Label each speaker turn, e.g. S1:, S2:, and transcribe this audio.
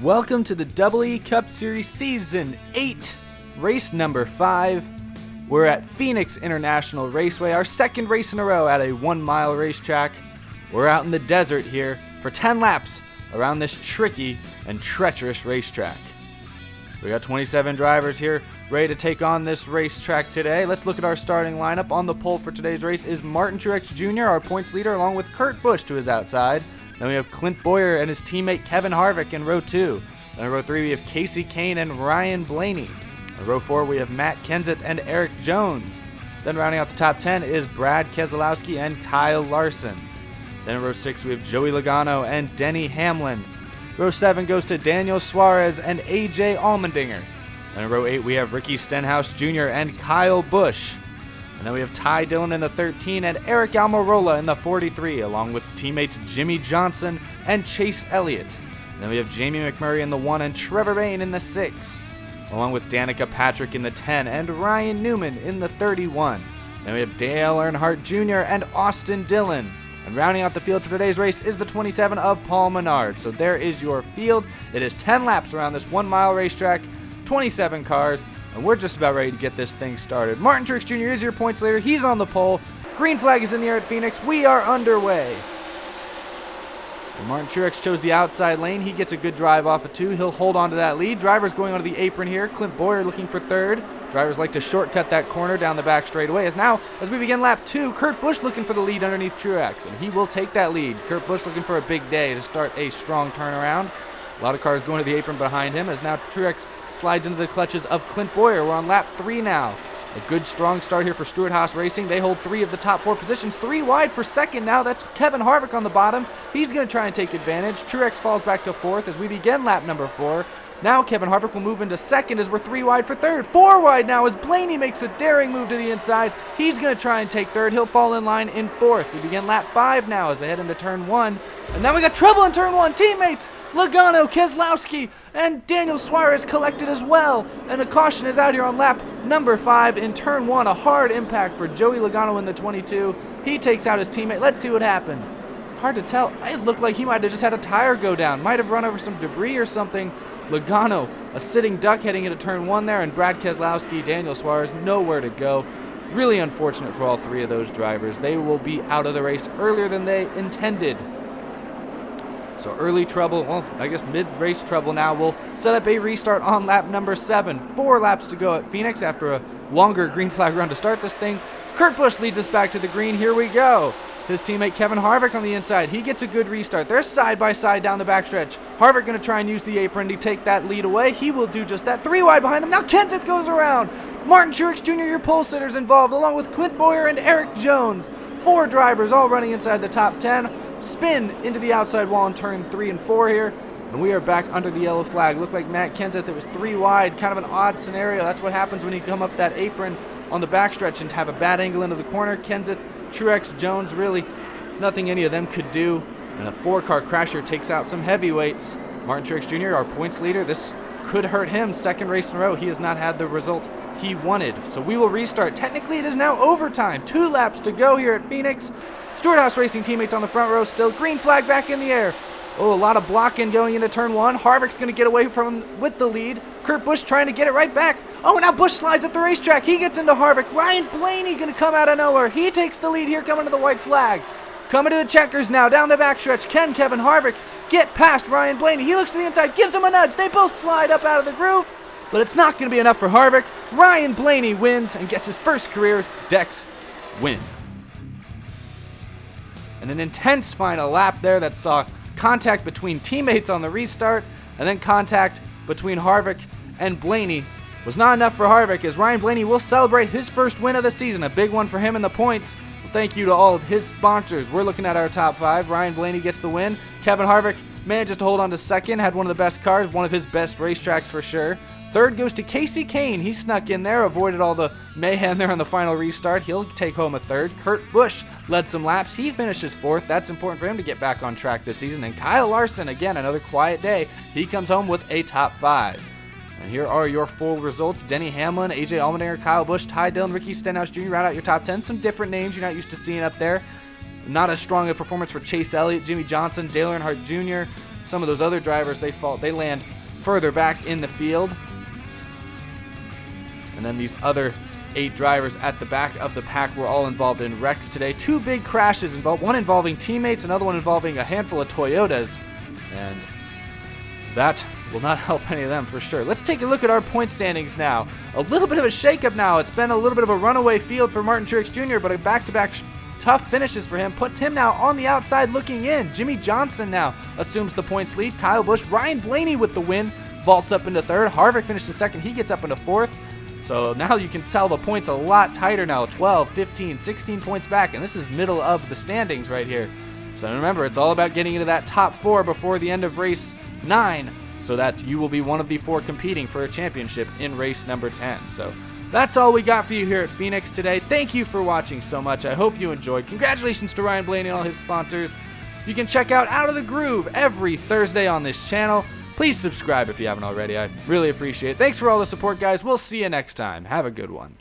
S1: Welcome to the EE Cup Series Season 8, race number 5. We're at Phoenix International Raceway, our second race in a row at a 1-mile racetrack. We're out in the desert here for 10 laps around this tricky and treacherous racetrack. We got 27 drivers here ready to take on this racetrack today. Let's look at our starting lineup. On the pole for today's race is Martin Truex Jr., our points leader, along with Kurt Busch to his outside. Then we have Clint Bowyer and his teammate Kevin Harvick in row 2. Then in row 3 we have Kasey Kahne and Ryan Blaney. In row 4 we have Matt Kenseth and Erik Jones. Then rounding out the top 10 is Brad Keselowski and Kyle Larson. Then in row 6 we have Joey Logano and Denny Hamlin. Row 7 goes to Daniel Suarez and AJ Allmendinger. Then in row 8 we have Ricky Stenhouse Jr. and Kyle Busch. And then we have Ty Dillon in the 13 and Eric Almirola in the 43, along with teammates Jimmy Johnson and Chase Elliott. And then we have Jamie McMurray in the 1 and Trevor Bayne in the 6, along with Danica Patrick in the 10 and Ryan Newman in the 31. Then we have Dale Earnhardt Jr. and Austin Dillon. And rounding out the field for today's race is the 27 of Paul Menard. So there is your field. It is 10 laps around this 1-mile racetrack, 27 cars, and we're just about ready to get this thing started. Martin Truex Jr. is your points leader. He's on the pole. Green flag is in the air at Phoenix. We are underway. And Martin Truex chose the outside lane. He gets a good drive off of 2. He'll hold on to that lead. Drivers going onto the apron here. Clint Bowyer looking for 3rd. Drivers like to shortcut that corner down the back straightaway. As we begin lap 2, Kurt Busch looking for the lead underneath Truex, and he will take that lead. Kurt Busch looking for a big day to start a strong turnaround. A lot of cars going to the apron behind him as now Truex slides into the clutches of Clint Bowyer. We're on lap 3 now. A good strong start here for Stewart-Haas Racing. They hold 3 of the top 4 positions. 3 wide for second now. That's Kevin Harvick on the bottom. He's going to try and take advantage. Truex falls back to 4th as we begin lap number 4. Now Kevin Harvick will move into 2nd as we're 3 wide for 3rd. 4 wide now as Blaney makes a daring move to the inside. He's going to try and take 3rd. He'll fall in line in 4th. We begin lap 5 now as they head into turn 1. And now we got trouble in turn 1. Teammates Logano, Keselowski, and Daniel Suarez collected as well. And a caution is out here on lap number 5 in turn 1. A hard impact for Joey Logano in the 22. He takes out his teammate. Let's see what happened. Hard to tell. It looked like he might have just had a tire go down. Might have run over some debris or something. Logano, a sitting duck heading into turn 1 there, and Brad Keselowski, Daniel Suarez, nowhere to go. Really unfortunate for all 3 of those drivers. They will be out of the race earlier than they intended. So early trouble, well, I guess mid-race trouble now. We'll set up a restart on lap number 7. 4 laps to go at Phoenix after a longer green flag run to start this thing. Kurt Busch leads us back to the green. Here we go. His teammate Kevin Harvick on the inside. He gets a good restart. They're side by side down the backstretch. Harvick going to try and use the apron to take that lead away. He will do just that. 3 wide behind them. Now Kenseth goes around. Martin Truex Jr., your pole sitters involved, along with Clint Bowyer and Erik Jones. 4 drivers all running inside the top 10. Spin into the outside wall in turn 3 and 4 here. And we are back under the yellow flag. Looked like Matt Kenseth. It was 3 wide. Kind of an odd scenario. That's what happens when you come up that apron on the backstretch and have a bad angle into the corner. Kenseth, Truex, Jones, really nothing any of them could do. And a 4-car crasher takes out some heavyweights. Martin Truex Jr., our points leader. This could hurt him. 2nd race in a row. He has not had the result he wanted. So we will restart. Technically, it is now overtime. 2 laps to go here at Phoenix. Stewart-Haas Racing teammates on the front row still. Green flag back in the air. Oh, a lot of blocking going into turn 1. Harvick's going to get away from him with the lead. Kurt Busch trying to get it right back. Oh, now Busch slides at the racetrack. He gets into Harvick. Ryan Blaney going to come out of nowhere. He takes the lead here coming to the white flag. Coming to the checkers now, down the backstretch. Can Kevin Harvick get past Ryan Blaney? He looks to the inside, gives him a nudge. They both slide up out of the groove, but it's not going to be enough for Harvick. Ryan Blaney wins and gets his first career DECS win. And an intense final lap there that saw contact between teammates on the restart, and then contact between Harvick and Blaney was not enough for Harvick, as Ryan Blaney will celebrate his first win of the season. A big one for him in the points. Thank you to all of his sponsors. We're looking at our top 5. Ryan Blaney gets the win. Kevin Harvick manages to hold on to 2nd, had one of the best cars, one of his best racetracks for sure. 3rd goes to Kasey Kahne. He snuck in there, avoided all the mayhem there on the final restart. He'll take home a 3rd. Kurt Busch led some laps. He finishes 4th. That's important for him to get back on track this season. And Kyle Larson, again, another quiet day. He comes home with a top 5. And here are your full results. Denny Hamlin, AJ Allmendinger, Kyle Busch, Ty Dillon, Ricky Stenhouse Jr. round out your top 10. Some different names you're not used to seeing up there. Not as strong a performance for Chase Elliott, Jimmy Johnson, Dale Earnhardt Jr. Some of those other drivers, they land further back in the field. And then these other 8 drivers at the back of the pack were all involved in wrecks today. 2 big crashes, one involving teammates, another one involving a handful of Toyotas. And that will not help any of them for sure. Let's take a look at our point standings now. A little bit of a shakeup now. It's been a little bit of a runaway field for Martin Truex Jr., but a back-to-back tough finishes for him puts him now on the outside looking in. Jimmy Johnson now assumes the points lead. Kyle Busch, Ryan Blaney with the win, vaults up into 3rd. Harvick finished 2nd. He gets up into 4th. So now you can tell the points a lot tighter now. 12, 15, 16 points back, and this is middle of the standings right here. So remember, it's all about getting into that top 4 before the end of race 9, so that you will be one of the 4 competing for a championship in race number 10. So that's all we got for you here at Phoenix today. Thank you for watching so much. I hope you enjoyed. Congratulations to Ryan Blaney and all his sponsors. You can check out Out of the Groove every Thursday on this channel. Please subscribe if you haven't already. I really appreciate it. Thanks for all the support, guys. We'll see you next time. Have a good one.